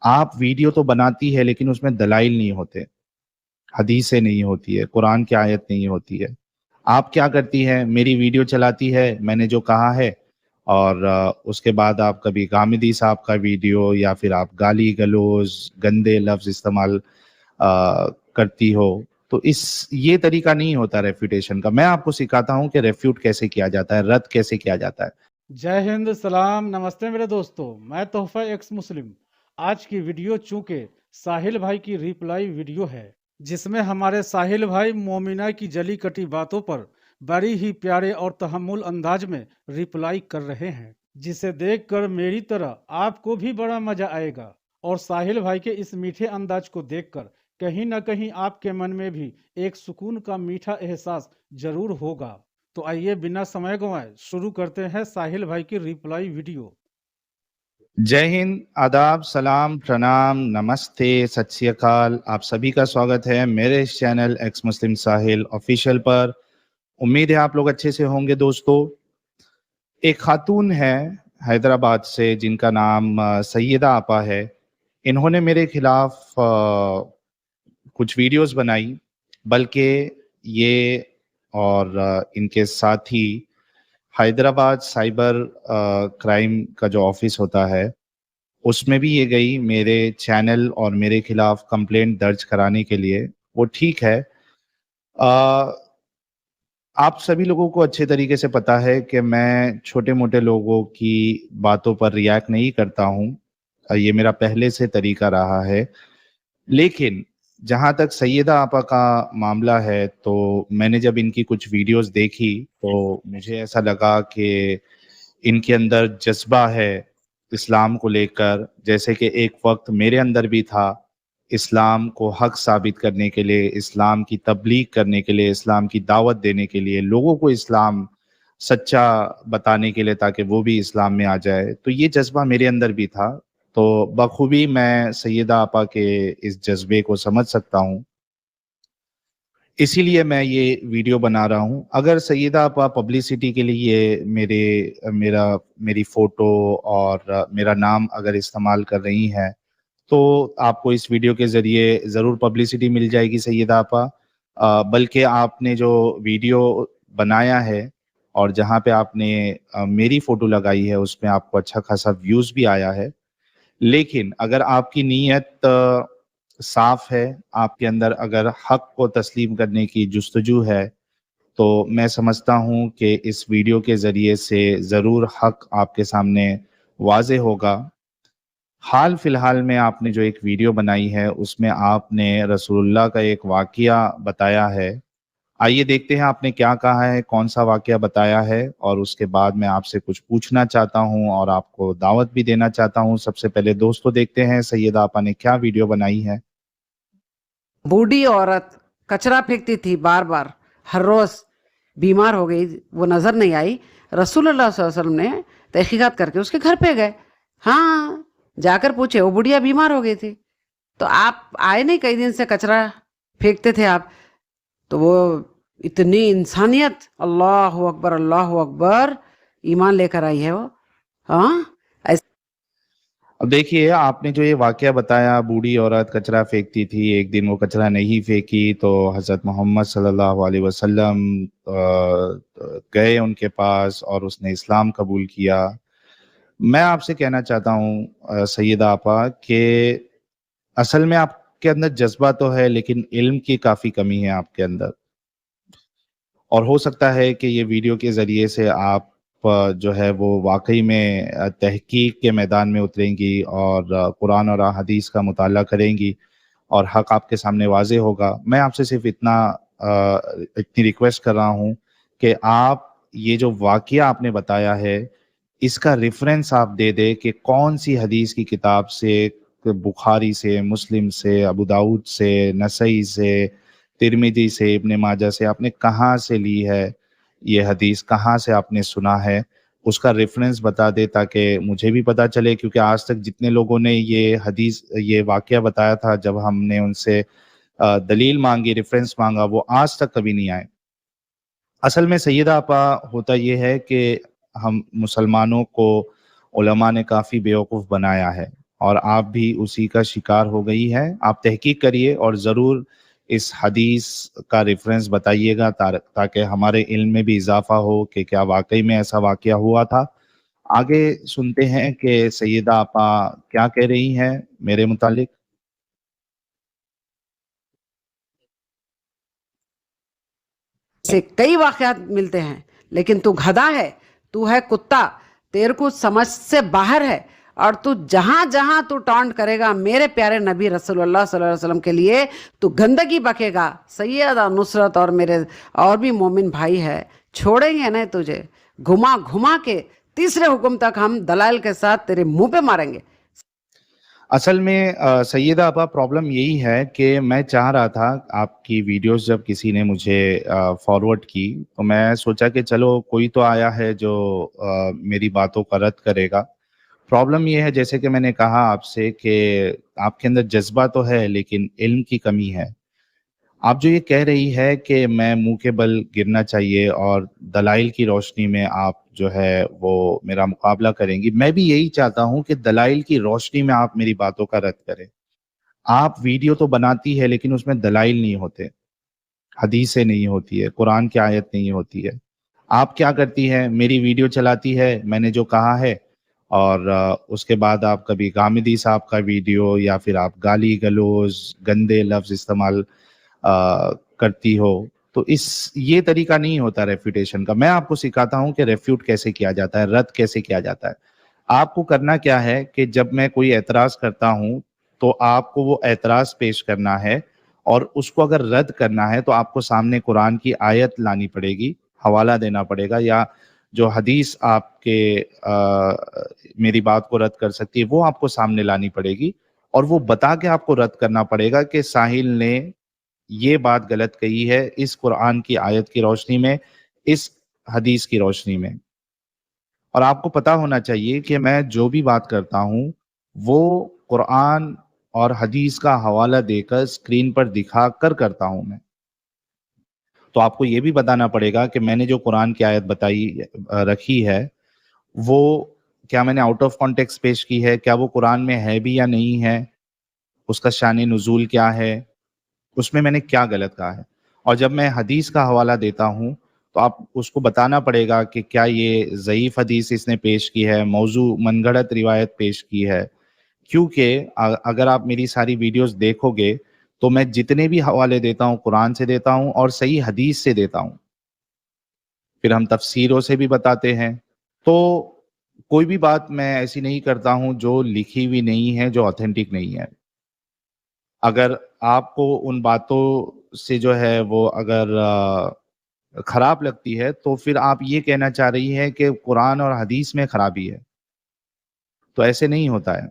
آپ ویڈیو تو بناتی ہے لیکن اس میں دلائل نہیں ہوتے، حدیثیں نہیں ہوتی ہے، قرآن کی آیت نہیں ہوتی ہے. آپ کیا کرتی ہے؟ میری ویڈیو چلاتی ہے، میں نے جو کہا ہے، اور اس کے بعد آپ کبھی غامدی صاحب کا ویڈیو یا پھر آپ گالی گلوز گندے لفظ استعمال کرتی ہو. تو یہ طریقہ نہیں ہوتا ریفیوٹیشن کا. میں آپ کو سکھاتا ہوں کہ ریفیوٹ کیسے کیا جاتا ہے، رد کیسے کیا جاتا ہے. جے ہند، سلام، نمستے میرے دوستو، میں تحفہ ایکس مسلم. آج کی ویڈیو چونکہ ساحل بھائی کی ریپلائی ویڈیو ہے، جس میں ہمارے ساحل بھائی مومنہ کی جلی کٹی باتوں پر بڑی ہی پیارے اور تحمل انداز میں ریپلائی کر رہے ہیں، جسے دیکھ کر میری طرح آپ کو بھی بڑا مزہ آئے گا، اور ساحل بھائی کے اس میٹھے انداز کو دیکھ کر کہیں نہ کہیں آپ کے من میں بھی ایک سکون کا میٹھا احساس ضرور ہوگا. تو آئیے بنا سمے گوائے شروع کرتے ہیں ساحل بھائی کی ریپلائی ویڈیو. جے ہند، آداب، سلام، پرنام، نمستے، ست سری اکال. آپ سبھی کا سواگت ہے میرے اس چینل ایکس مسلم ساحل آفیشیل پر. امید ہے آپ لوگ اچھے سے ہوں گے. دوستو، ایک خاتون ہے حیدرآباد سے جن کا نام سیدہ آپا ہے. انہوں نے میرے خلاف کچھ ویڈیوز بنائی، بلکہ یہ اور ان کے ساتھی حیدرآباد سائبر کرائم کا جو آفس ہوتا ہے اس میں بھی یہ گئی میرے چینل اور میرے خلاف کمپلینٹ درج کرانے کے لیے. وہ ٹھیک ہے. آپ سبھی لوگوں کو اچھے طریقے سے پتا ہے کہ میں چھوٹے موٹے لوگوں کی باتوں پر ریاکٹ نہیں کرتا ہوں، یہ میرا پہلے سے طریقہ رہا ہے. لیکن جہاں تک سیدہ آپا کا معاملہ ہے، تو میں نے جب ان کی کچھ ویڈیوز دیکھی تو مجھے ایسا لگا کہ ان کے اندر جذبہ ہے اسلام کو لے کر، جیسے کہ ایک وقت میرے اندر بھی تھا. اسلام کو حق ثابت کرنے کے لیے، اسلام کی تبلیغ کرنے کے لیے، اسلام کی دعوت دینے کے لیے، لوگوں کو اسلام سچا بتانے کے لیے تاکہ وہ بھی اسلام میں آ جائے. تو یہ جذبہ میرے اندر بھی تھا. تو بخوبی میں سیدہ آپا کے اس جذبے کو سمجھ سکتا ہوں، اسی لیے میں یہ ویڈیو بنا رہا ہوں. اگر سیدہ آپا پبلسٹی کے لیے میری فوٹو اور میرا نام اگر استعمال کر رہی ہیں تو آپ کو اس ویڈیو کے ذریعے ضرور پبلسٹی مل جائے گی سیدہ آپا. بلکہ آپ نے جو ویڈیو بنایا ہے اور جہاں پہ آپ نے میری فوٹو لگائی ہے اس میں آپ کو اچھا خاصا ویوز بھی آیا ہے. لیکن اگر آپ کی نیت صاف ہے، آپ کے اندر اگر حق کو تسلیم کرنے کی جستجو ہے، تو میں سمجھتا ہوں کہ اس ویڈیو کے ذریعے سے ضرور حق آپ کے سامنے واضح ہوگا. حال فی الحال میں آپ نے جو ایک ویڈیو بنائی ہے اس میں آپ نے رسول اللہ کا ایک واقعہ بتایا ہے. آئیے دیکھتے ہیں آپ نے کیا کہا ہے، کون سا واقعہ بتایا ہے، اور اس کے بعد میں آپ سے کچھ پوچھنا چاہتا ہوں اور آپ کو دعوت بھی دینا چاہتا ہوں. سب سے پہلے دوستو دیکھتے ہیں سیدہ آپا نے کیا ویڈیو بنائی ہے. بوڑھی عورت کچرا پھینکتی تھی بار بار، ہر روز بیمار ہو گئی، وہ نظر نہیں آئی. رسول اللہ صلی اللہ علیہ وسلم نے تحقیقات کر کے اس کے گھر پہ گئے. ہاں، جا کر پوچھے، وہ بڑھیا بیمار ہو گئی تھی. تو آپ آئے نہیں، کئی دن سے کچرا پھینکتے تھے آپ. تو وہ اتنی انسانیت، اللہ اکبر اللہ اکبر، ایمان لے کر آئی ہے وہ. ہاں، اب دیکھیے، آپ نے جو یہ واقعہ بتایا، بوڑھی عورت کچرا پھینکتی تھی، ایک دن وہ کچرا نہیں پھینکی تو حضرت محمد صلی اللہ علیہ وسلم گئے ان کے پاس اور اس نے اسلام قبول کیا. میں آپ سے کہنا چاہتا ہوں سیدہ آپا کہ اصل میں آپ کے اندر جذبہ تو ہے لیکن علم کی کافی کمی ہے آپ کے اندر. اور ہو سکتا ہے کہ یہ ویڈیو کے ذریعے سے آپ جو ہے وہ واقعی میں تحقیق کے میدان میں اتریں گی اور قرآن اور حدیث کا مطالعہ کریں گی اور حق آپ کے سامنے واضح ہوگا. میں آپ سے صرف اتنی ریکویسٹ کر رہا ہوں کہ آپ یہ جو واقعہ آپ نے بتایا ہے اس کا ریفرنس آپ دے دے کہ کون سی حدیث کی کتاب سے، بخاری سے، مسلم سے، ابو داؤد سے، نسائی سے، ترمذی سے، ابن ماجہ سے آپ نے کہاں سے لی ہے یہ حدیث، کہاں سے آپ نے سنا ہے، اس کا ریفرنس بتا دے تاکہ مجھے بھی پتا چلے. کیونکہ آج تک جتنے لوگوں نے یہ واقعہ بتایا تھا، جب ہم نے ان سے دلیل مانگی، ریفرنس مانگا، وہ آج تک کبھی نہیں آئے. اصل میں سیدہ آپا ہوتا یہ ہے کہ ہم مسلمانوں کو علماء نے کافی بیوقوف بنایا ہے اور آپ بھی اسی کا شکار ہو گئی ہیں. آپ تحقیق کریے اور ضرور اس حدیث کا ریفرنس بتائیے گا تاکہ ہمارے علم میں بھی اضافہ ہو کہ کیا واقعی میں ایسا واقعہ ہوا تھا. آگے سنتے ہیں کہ سیدہ آپا کیا کہہ رہی ہیں میرے متعلق. سے کئی واقعات ملتے ہیں، لیکن تو گدھا ہے، تو ہے کتا، تیرے کو سمجھ سے باہر ہے، اور تو جہاں جہاں تو ٹانٹ کرے گا میرے پیارے نبی رسول اللہ صلی اللہ علیہ وسلم کے لیے تو گندگی بکے گا. سیدہ نصرت اور میرے اور بھی مومن بھائی ہے، چھوڑیں گے نہیں تجھے، گھما گھما کے تیسرے حکم تک ہم دلائل کے ساتھ تیرے منہ پہ ماریں گے. اصل میں سیدہ آپا پرابلم یہی ہے کہ میں چاہ رہا تھا آپ کی ویڈیوز جب کسی نے مجھے فارورڈ کی تو میں سوچا کہ چلو کوئی تو آیا ہے جو میری باتوں کا رد کرے گا. پرابلم یہ ہے جیسے کہ میں نے کہا آپ سے کہ آپ کے اندر جذبہ تو ہے لیکن علم کی کمی ہے. آپ جو یہ کہہ رہی ہے کہ میں منہ کے بل گرنا چاہیے اور دلائل کی روشنی میں آپ جو ہے وہ میرا مقابلہ کریں گی، میں بھی یہی چاہتا ہوں کہ دلائل کی روشنی میں آپ میری باتوں کا رد کریں. آپ ویڈیو تو بناتی ہے لیکن اس میں دلائل نہیں ہوتے، حدیثیں نہیں ہوتی ہے، قرآن کی آیت نہیں ہوتی ہے. آپ کیا کرتی ہے، میری ویڈیو چلاتی ہے، میں نے جو کہا ہے، اور اس کے بعد آپ کبھی غامدی صاحب کا ویڈیو یا پھر آپ گالی گلوز گندے لفظ استعمال کرتی ہو. تو یہ طریقہ نہیں ہوتا ریفیوٹیشن کا. میں آپ کو سکھاتا ہوں کہ ریفیوٹ کیسے کیا جاتا ہے، رد کیسے کیا جاتا ہے. آپ کو کرنا کیا ہے کہ جب میں کوئی اعتراض کرتا ہوں تو آپ کو وہ اعتراض پیش کرنا ہے، اور اس کو اگر رد کرنا ہے تو آپ کو سامنے قرآن کی آیت لانی پڑے گی، حوالہ دینا پڑے گا، یا جو حدیث آپ کے میری بات کو رد کر سکتی ہے وہ آپ کو سامنے لانی پڑے گی، اور وہ بتا کے آپ کو رد کرنا پڑے گا کہ ساحل نے یہ بات غلط کہی ہے اس قرآن کی آیت کی روشنی میں، اس حدیث کی روشنی میں. اور آپ کو پتا ہونا چاہیے کہ میں جو بھی بات کرتا ہوں وہ قرآن اور حدیث کا حوالہ دے کر اسکرین پر دکھا کر کرتا ہوں میں. تو آپ کو یہ بھی بتانا پڑے گا کہ میں نے جو قرآن کی آیت رکھی ہے وہ کیا میں نے آؤٹ آف کانٹیکسٹ پیش کی ہے، کیا وہ قرآن میں ہے بھی یا نہیں ہے، اس کا شان نزول کیا ہے، اس میں نے کیا غلط کہا ہے. اور جب میں حدیث کا حوالہ دیتا ہوں تو آپ اس کو بتانا پڑے گا کہ کیا یہ ضعیف حدیث اس نے پیش کی ہے، موضوع من گھڑت روایت پیش کی ہے. کیونکہ اگر آپ میری ساری ویڈیوز دیکھو گے تو میں جتنے بھی حوالے دیتا ہوں قرآن سے دیتا ہوں اور صحیح حدیث سے دیتا ہوں، پھر ہم تفسیروں سے بھی بتاتے ہیں. تو کوئی بھی بات میں ایسی نہیں کرتا ہوں جو لکھی ہوئی نہیں ہے، جو آتھینٹک نہیں ہے. اگر آپ کو ان باتوں سے جو ہے وہ اگر خراب لگتی ہے تو پھر آپ یہ کہنا چاہ رہی ہے کہ قرآن اور حدیث میں خرابی ہے، تو ایسے نہیں ہوتا ہے.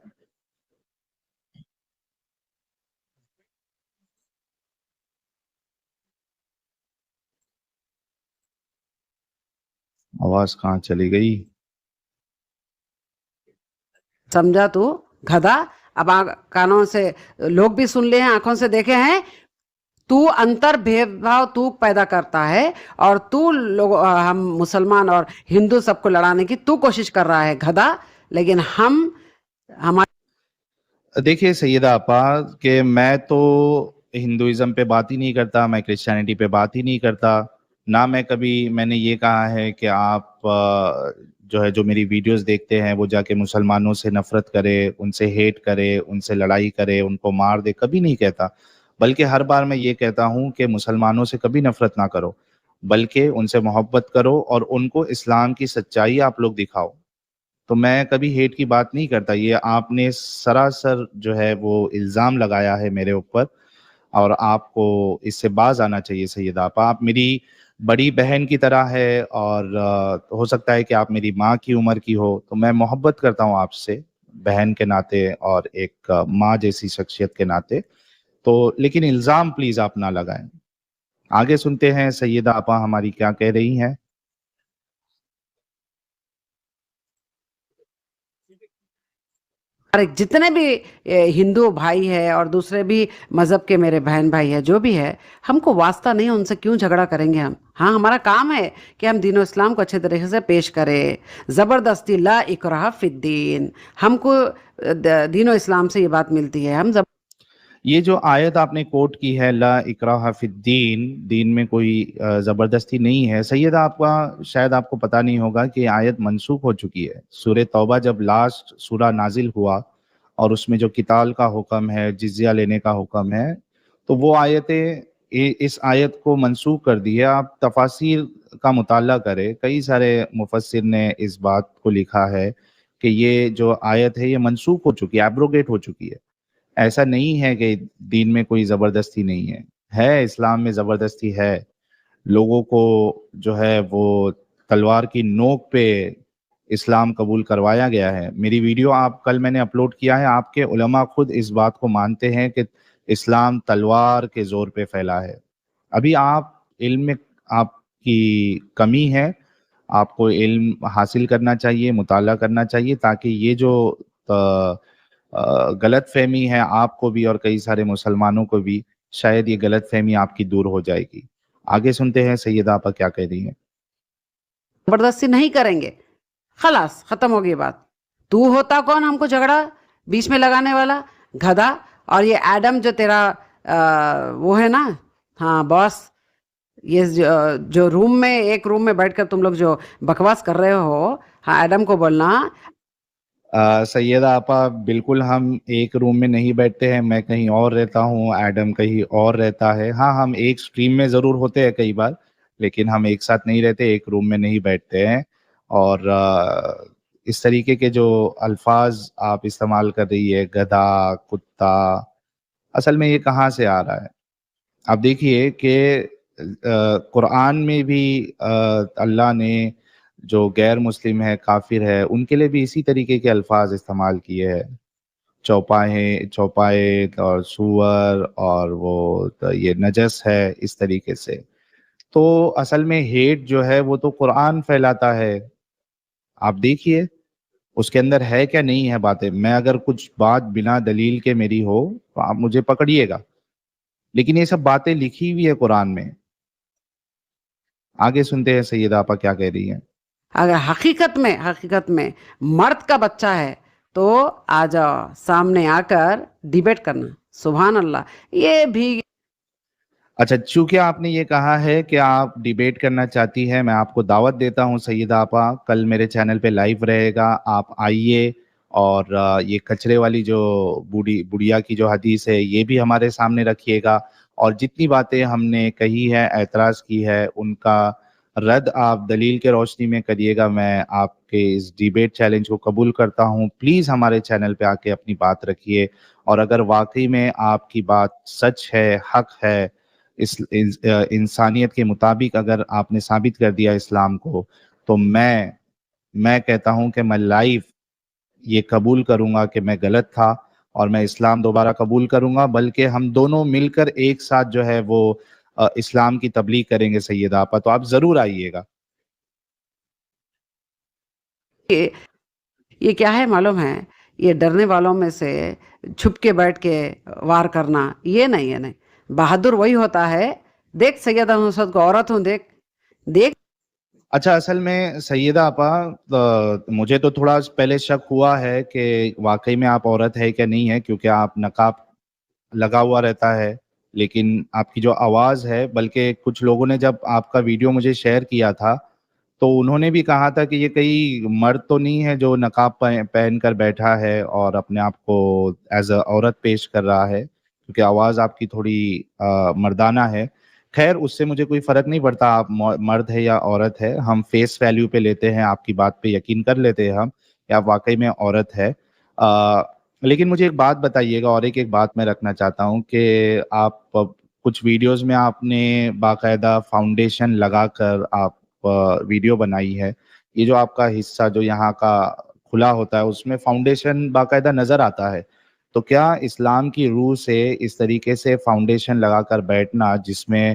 آواز کہاں چلی گئی؟ سمجھا تو گدھا. اب کانوں سے لوگ بھی سن لے ہیں، آنکھوں سے دیکھے ہیں. تو انتر بھید بھاؤ تو پیدا کرتا ہے، اور تو لوگ ہم مسلمان اور ہندو سب کو لڑانے کی تو کوشش کر رہا ہے گدھا. لیکن دیکھیے سیدہ آپا کہ میں تو ہندوازم پہ بات ہی نہیں کرتا، میں کرسچینٹی پہ بات ہی نہیں کرتا، نہ میں نے یہ کہا ہے کہ آپ جو ہے جو میری ویڈیوز دیکھتے ہیں وہ جا کے مسلمانوں سے نفرت کرے، ان سے ہیٹ کرے، ان سے لڑائی کرے، ان کو مار دے، کبھی نہیں کہتا. بلکہ ہر بار میں یہ کہتا ہوں کہ مسلمانوں سے کبھی نفرت نہ کرو، بلکہ ان سے محبت کرو اور ان کو اسلام کی سچائی آپ لوگ دکھاؤ. تو میں کبھی ہیٹ کی بات نہیں کرتا. یہ آپ نے سراسر جو ہے وہ الزام لگایا ہے میرے اوپر، اور آپ کو اس سے باز آنا چاہیے سیدہ آپا. آپ میری بڑی بہن کی طرح ہے، اور ہو سکتا ہے کہ آپ میری ماں کی عمر کی ہو، تو میں محبت کرتا ہوں آپ سے بہن کے ناطے اور ایک ماں جیسی شخصیت کے ناطے. تو لیکن الزام پلیز آپ نہ لگائیں. آگے سنتے ہیں سیدہ آپا ہماری کیا کہہ رہی ہیں. اور جتنے بھی ہندو بھائی ہے اور دوسرے بھی مذہب کے میرے بہن بھائی ہے جو بھی ہے، ہم کو واسطہ نہیں ان سے کیوں جھگڑا کریں گے ہم؟ ہاں ہمارا کام ہے کہ ہم دین و اسلام کو اچھے طریقے سے پیش کریں. زبردستی لا اکراہ فی الدین، ہم کو دین و اسلام سے یہ بات ملتی ہے. ہم یہ جو آیت آپ نے کوٹ کی ہے لا اکراہ فی الدین، دین میں کوئی زبردستی نہیں ہے، سید آپ کا شاید آپ کو پتہ نہیں ہوگا کہ یہ آیت منسوخ ہو چکی ہے. سورہ توبہ جب لاسٹ سورہ نازل ہوا اور اس میں جو قتال کا حکم ہے، جزیہ لینے کا حکم ہے، تو وہ آیتیں اس آیت کو منسوخ کر دی ہے. آپ تفاسیر کا مطالعہ کریں، کئی سارے مفسر نے اس بات کو لکھا ہے کہ یہ جو آیت ہے یہ منسوخ ہو چکی ہے، ایبروگیٹ ہو چکی ہے. ایسا نہیں ہے کہ دین میں کوئی زبردستی نہیں ہے اسلام میں زبردستی ہے. لوگوں کو جو ہے وہ تلوار کی نوک پہ اسلام قبول کروایا گیا ہے. میری ویڈیو کل میں نے اپلوڈ کیا ہے، آپ کے علماء خود اس بات کو مانتے ہیں کہ اسلام تلوار کے زور پہ پھیلا ہے. ابھی آپ علم میں آپ کی کمی ہے، آپ کو علم حاصل کرنا چاہیے، مطالعہ کرنا چاہیے، تاکہ یہ جو غلط فہمی ہے آپ کو بھی اور کئی سارے مسلمانوں کو بھی، شاید یہ غلط فہمی آپ کی دور ہو جائے گی. آگے سنتے ہیں سیدہ آپا کیا کہہ رہی ہیں. زبردستی نہیں کریں گے، خلاص ختم ہو گئی بات. تو ہوتا کون ہم کو جھگڑا بیچ میں لگانے والا؟ گدھا. اور یہ ایڈم جو تیرا وہ ہے نا، ہاں باس، یہ جو روم میں ایک روم میں بیٹھ کر تم لوگ جو بکواس کر رہے ہو، ہاں ایڈم کو بولنا. سیدہ آپا بالکل ہم ایک روم میں نہیں بیٹھتے ہیں، میں کہیں اور رہتا ہوں، ایڈم کہیں اور رہتا ہے. ہاں ہم ایک سٹریم میں ضرور ہوتے ہیں کئی بار، لیکن ہم ایک ساتھ نہیں رہتے، ایک روم میں نہیں بیٹھتے ہیں. اور اس طریقے کے جو الفاظ آپ استعمال کر رہی ہے، گدھا، کتا، اصل میں یہ کہاں سے آ رہا ہے؟ آپ دیکھیے کہ قرآن میں بھی اللہ نے جو غیر مسلم ہے، کافر ہے، ان کے لیے بھی اسی طریقے کے الفاظ استعمال کیے ہیں. چوپائے اور سور اور وہ یہ نجس ہے، اس طریقے سے. تو اصل میں ہیٹ جو ہے وہ تو قرآن پھیلاتا ہے. آپ دیکھیے اس کے اندر ہے کیا نہیں ہے باتیں. میں اگر کچھ بات بنا دلیل کے میری ہو تو آپ مجھے پکڑیے گا، لیکن یہ سب باتیں لکھی ہوئی ہے قرآن میں. آگے سنتے ہیں سیدہ آپا کیا کہہ رہی ہیں. اگر حقیقت میں مرد کا بچہ ہے تو آ جاؤ سامنے آ کر ڈیبیٹ کرنا. سبحان اللہ. یہ بھی اچھا، چونکہ آپ نے یہ کہا ہے کہ آپ ڈیبیٹ کرنا چاہتی ہے، میں آپ کو دعوت دیتا ہوں سیدہ آپا، کل میرے چینل پہ لائیو رہے گا، آپ آئیے. اور یہ کچرے والی جو بڑھیا کی جو حدیث ہے یہ بھی ہمارے سامنے رکھیے گا. اور جتنی باتیں ہم نے کہی ہے، اعتراض کی ہے، ان کا رد آپ دلیل کے روشنی میں کریے گا. میں آپ کے اس ڈیبیٹ چیلنج کو قبول کرتا ہوں. پلیز ہمارے چینل پہ آ کے اپنی بات رکھیے، اور اگر واقعی میں آپ کی بات سچ ہے، حق ہے، انسانیت کے مطابق اگر آپ نے ثابت کر دیا اسلام کو، تو میں کہتا ہوں کہ میں لائیو یہ قبول کروں گا کہ میں غلط تھا، اور میں اسلام دوبارہ قبول کروں گا. بلکہ ہم دونوں مل کر ایک ساتھ جو ہے وہ اسلام کی تبلیغ کریں گے سیدہ آپا. تو آپ ضرور آئیے گا. یہ کیا ہے معلوم ہے؟ یہ ڈرنے والوں میں سے چھپ کے بیٹھ کے وار کرنا، یہ نہیں. بہادر وہی ہوتا ہے. دیکھ سیدہ نصرت کو، عورت ہوں، دیکھ. اچھا، اصل میں سیدہ آپا مجھے تو تھوڑا پہلے شک ہوا ہے کہ واقعی میں آپ عورت ہے کہ نہیں ہے، کیونکہ آپ نقاب لگا ہوا رہتا ہے، لیکن آپ کی جو آواز ہے، بلکہ کچھ لوگوں نے جب آپ کا ویڈیو مجھے شیئر کیا تھا تو انہوں نے بھی کہا تھا کہ یہ کئی مرد تو نہیں ہے جو نقاب پہن کر بیٹھا ہے اور اپنے آپ کو ایز اے عورت پیش کر رہا ہے، کیونکہ آواز آپ کی تھوڑی مردانہ ہے. خیر، اس سے مجھے کوئی فرق نہیں پڑتا آپ مرد ہے یا عورت ہے. ہم فیس ویلیو پہ لیتے ہیں، آپ کی بات پہ یقین کر لیتے ہیں ہم، یا واقعی میں عورت ہے. لیکن مجھے ایک بات بتائیے گا، اور ایک بات میں رکھنا چاہتا ہوں کہ آپ کچھ ویڈیوز میں آپ نے باقاعدہ فاؤنڈیشن لگا کر آپ ویڈیو بنائی ہے. یہ جو آپ کا حصہ جو یہاں کا کھلا ہوتا ہے اس میں فاؤنڈیشن باقاعدہ نظر آتا ہے. تو کیا اسلام کی روح سے اس طریقے سے فاؤنڈیشن لگا کر بیٹھنا، جس میں